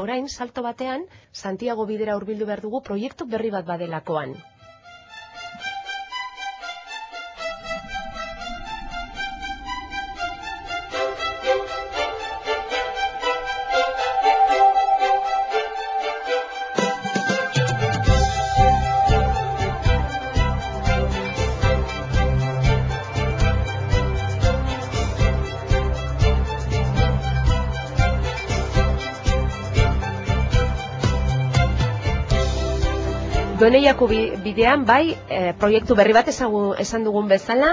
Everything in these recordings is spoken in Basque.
orain salto batean Santiago bidera hurbildu behar dugu proiektu berri bat badelakoan. Doneiako bidean, bai, proiektu berri bat esan dugun bezala,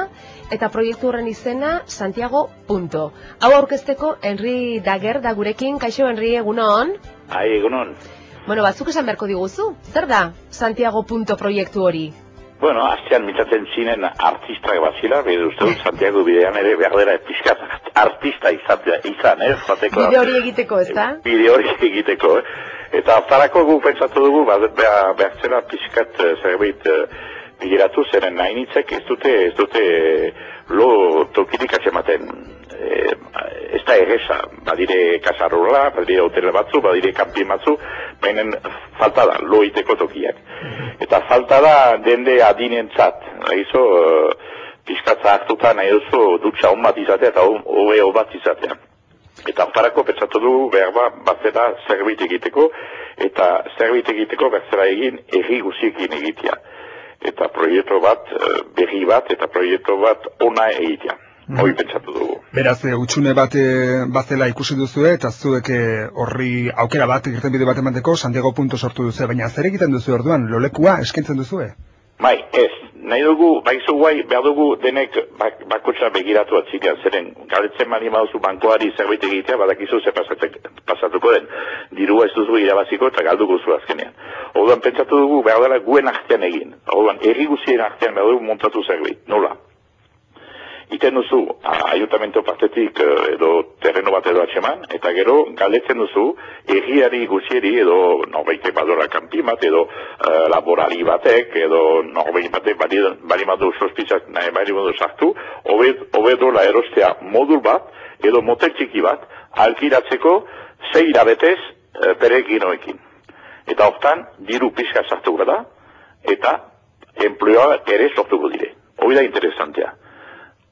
eta proiektu horren izena Santiago Punto. Hau aurkezteko, Henri Dager da gurekin. Kaixo, Henri, egunon? Egunon. Bueno, batzuk esan beharko diguzu. Zer da Santiago Punto proiektu hori? Bueno, astean mitzaten zinen artistak bazila, bide uste dut Santiago bidean ere behar dela pixkat artista izan, zateko. Bide hori egiteko, ez da? Bide hori egiteko, Eta aftarako gu pentsatu dugu, behar zela pixkat zerbait bigiratu zeren nahi nitzek ez dute lo tokitik atzematen. Ez da erresa, badire kasarrola, badire hotel batzu, badire kanpin batzu, baina falta da, lo iteko tokiak. Eta falta da dende adinentzat, nahizo pixkat zahartuta nahi duzu dutxa hon bat izatea eta hobeo bat izatea. Eta aftarako pentsatu dugu behar batzera zerbait egiteko, eta zerbait egiteko batzera egin erri guziekin egitea. Eta proiektu bat, berri bat, eta proiektu bat ona egitea. Hoi pentsatu dugu. Beraz, utxune bat bazela ikusi duzue, eta zuek horri aukera bat, irtenbide bat emateko, Santiago Punto sortu duzue, baina zer egiten duzu orduan, lolekua eskaintzen duzue? Bai, ez. Nahi dugu, baizu guai, behar dugu denek bakotxa begiratu atzinean, zeren galetzen mani mauzu bankoari zerbait egitea, badakizu ze pasatuko den. Dirua ez duzu irabaziko eta galduko zu azkenean. Orduan pentsatu dugu behar dela guen artean egin. Orduan, erri guzien artean behar dugu montatu zerbait. Nola? Iten duzu, ayuntamiento partetik edo terreno bat edo atxeman, eta gero galdetzen duzu, erriari guzieri edo norbaitek badora kanpi bat, edo laborari batek, edo norbait batek bali madu sospitzak nahi bali madu sartu, hobedola erostea modul bat, edo motel txiki bat, alkiratzeko 6 hilabetez pereginoekin. Eta hortan, diru pixka sartuko da, eta enpleoa ere sortuko dire. Hoi da interesantea.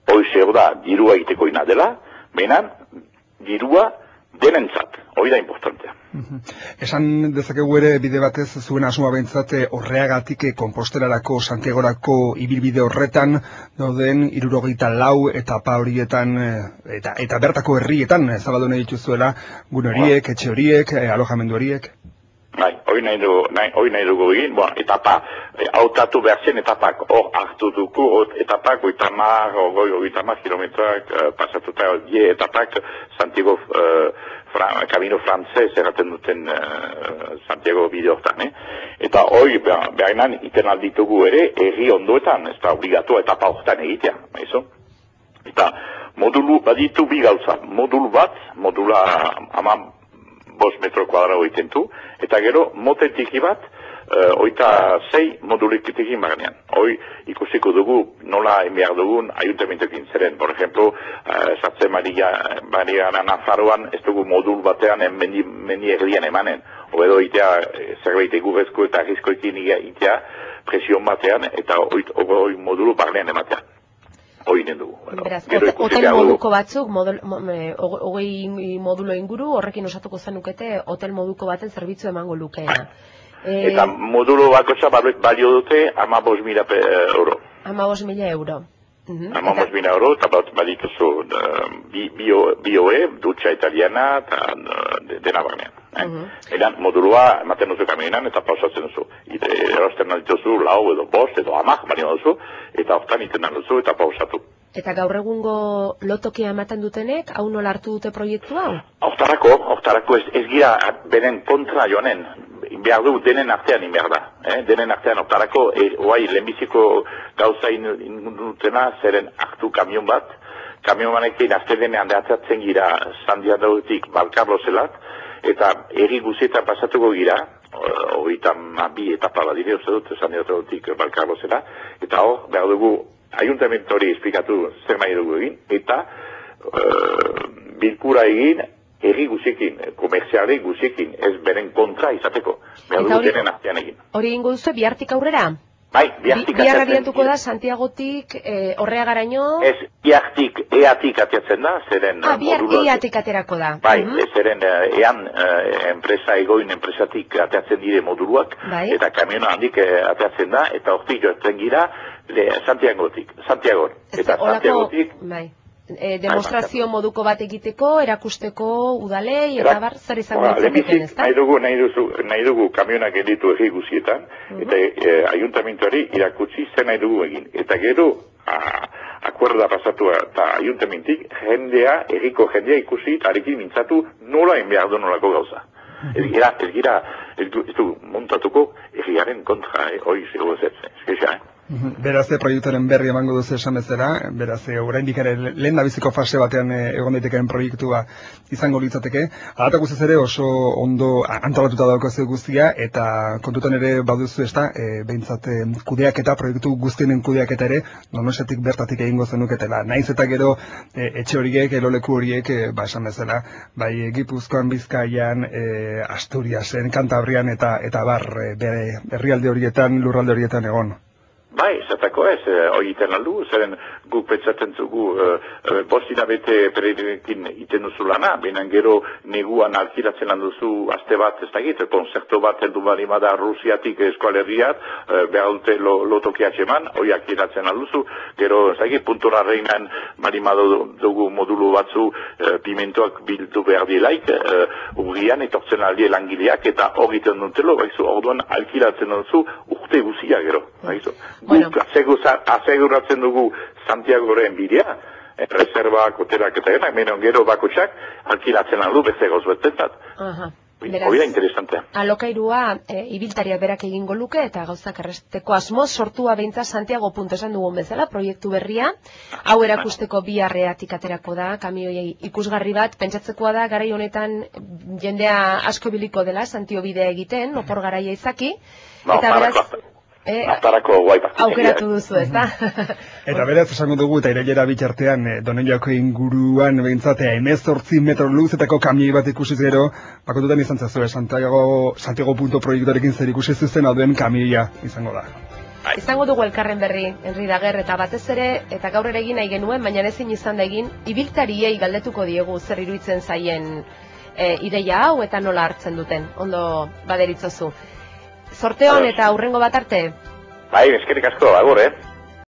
Hoi zer da, dirua egiteko ina dela, benan, dirua denentzat. Hoi da importantea. Esan dezakegu ere bide batez zuen asmoa behintzat horreagatik Komposterarako, Santiagorako ibilbide horretan dauden 64 etapa horietan eta bertako herrietan zabaldu nahi dituzuela gune horiek, etxe horiek, alojamendu horiek. Bai, hori nahi dugu egin, etapa, hautatu behar zen etapak, hor hartu dugu, etapak, 80 kilometroak, pasatuta, 10 etapak, Santiago, Camino Frances, erraten duten Santiago bide hortan, Eta hori, behinan, iten alditugu ere, erri ondoetan, ez da obligatua etapa hortan egitea, maizo? Eta modulu, baditu bi gauza, modulu bat, modula 5 metro kuadrado itentu, eta gero motetiki bat, 6 modulikitekin baganean. Hoi ikusiko dugu nola behar dugun ayuntamentokin zeren. Por ejemplo, sartzen Mariana Nafarroan ez dugu modul batean mendi erdian emanen. Hobedo itea zerbait egurrezko eta arrizkoekin itea presion batean eta hoi modulu barnean ematean. Beraz, hotel moduko batzuk, 20 modulo inguru, horrekin osatuko zenukete hotel moduko baten zerbitzu emango lukeena. Eta modulo bakotxa balio dute 15.000 euro. 15.000 euro. 15.000 euro, eta badituzu bioe, dutxa italiana, eta dena barnean. Eran modulua ematen duzu kamionan eta pausatzen duzu. Erosten dituzu lau edo bost edo 10 balio duzu, eta hortan iten duzu eta pausatu. Eta gaur egungo lotokia ematen dutenek, hau nola hartu dute proiektu hau? Hortarako ez gira beren kontra joanen. Behar du denen artean inbehar da. Denen artean hortarako, lehenbiziko gauza indutena zeren hartu kamion bat. Kamion banekin azte denean dehatzatzen gira Santiagotik Balkarlozelat, eta erri guzietan pasatuko gira, 22 etapa badire, uste dut, Santiagotik Balkarlozela, eta hor, behar dugu, ayuntamentu hori esplikatu zer nahi dugu egin, eta bilkura egin herri guziekin, komerziale guziekin, ez beren kontra izateko. Behar dugu denen artean egin. Hori ingo duzu, bihartik aurrera? Bai, bihartik Bihar abiatuko da Santiagotik Horreagaraino? Ez, eatik ateatzen da, zeren bihar eatik aterako da. Bai, zeren ean enpresatik ateatzen dire moduluak, eta kamiona handik ateatzen da, eta hortik joatzen gira Santiagotik. Eta Santiagotik... Demonstrazio moduko bat egiteko, erakusteko udalei, eta bar, zer izango ditzen, ez da? Nahi dugu kamionak editu egi guzietan, eta ayuntamentuari irakutsi zen nahi dugu egin. Eta gero, akuerda pasatu eta ayuntamentik, erriko jendea ikusi, arekin mintzatu nola enbehar du nolako gauza. Ez du montatuko erriaren kontra, hori zego ez eskesa, Beraz, proiektuaren berri emango duzu esan bezala, beraz, oraindik ere lehen biziko fase batean egon daitekeen proiektua izango litzateke. Hala guztiz ere oso ondo antolatuta daukazu guztia, eta kontutan ere baduzu ez da, behintzat kudeaketa, proiektu guztienen kudeaketa ere, Donostiatik bertatik egingo zenuketela. Naiz eta gero etxe horiek, eloleku horiek, esan bezala, bai Gipuzkoan, Bizkaian, Asturiasen, Kantabrian eta bar, bere herrialde horietan, lurralde horietan egon. Bai, zatako ez, horietan aldu, zeren guk petzaten zugu postina bete pererekin iten duzu lana, benen gero neguan alkilatzen lan duzu aste bat, ez dakit, konzerto bat heldu balimada Rusiatik eskualerriat, behar dute lotokiatxe eman, hori alkilatzen alduzu, gero, ez dakit, puntura reinan balimado dugu modulu batzu pimentoak bildu behar dielaik, urrian etortzen aldie langileak, eta horiten dutelo, baizu, orduan alkilatzen duzu urte guzia gero, baizu. Guk aseguratzen dugu Santiagoren bidea, reservak, hotelak eta gero, gero bakotxak alkilatzen aldu beste gauz betetat. Hori da interesantea. Alokairua ibiltariak berak egingo luke eta gauzak erresteko asmoz sortua beintza Santiago punto esan dugun bezala, proiektu berria. Hau erakusteko biharreatik aterako da, kamioi ikusgarri bat, pentsatzekoa da, garai honetan jendea asko biliko dela, Santio bidea egiten, opor garaia izaki. Eta beraz... aukeratu duzu, ez da? Eta beraz, esango dugu, eta irailera bitartean Donostiako inguruan behintzat 18 metro luzetako kamioi bat ikusiz gero, bakotutan izan zazu, Santiago punto proiektuarekin zer ikusi zuzen duen kamioia izango da. Izango dugu elkarren berri, Henri Dager, eta batez ere, eta gaur ere egin nahi genuen, baina ezin izan da egin, ibiltariei galdetuko diegu zer iruditzen zaien ideia hau eta nola hartzen duten, ondo baderitzozu. Sorteon eta hurrengo bat arte? Bai, eskerrik asko, agur,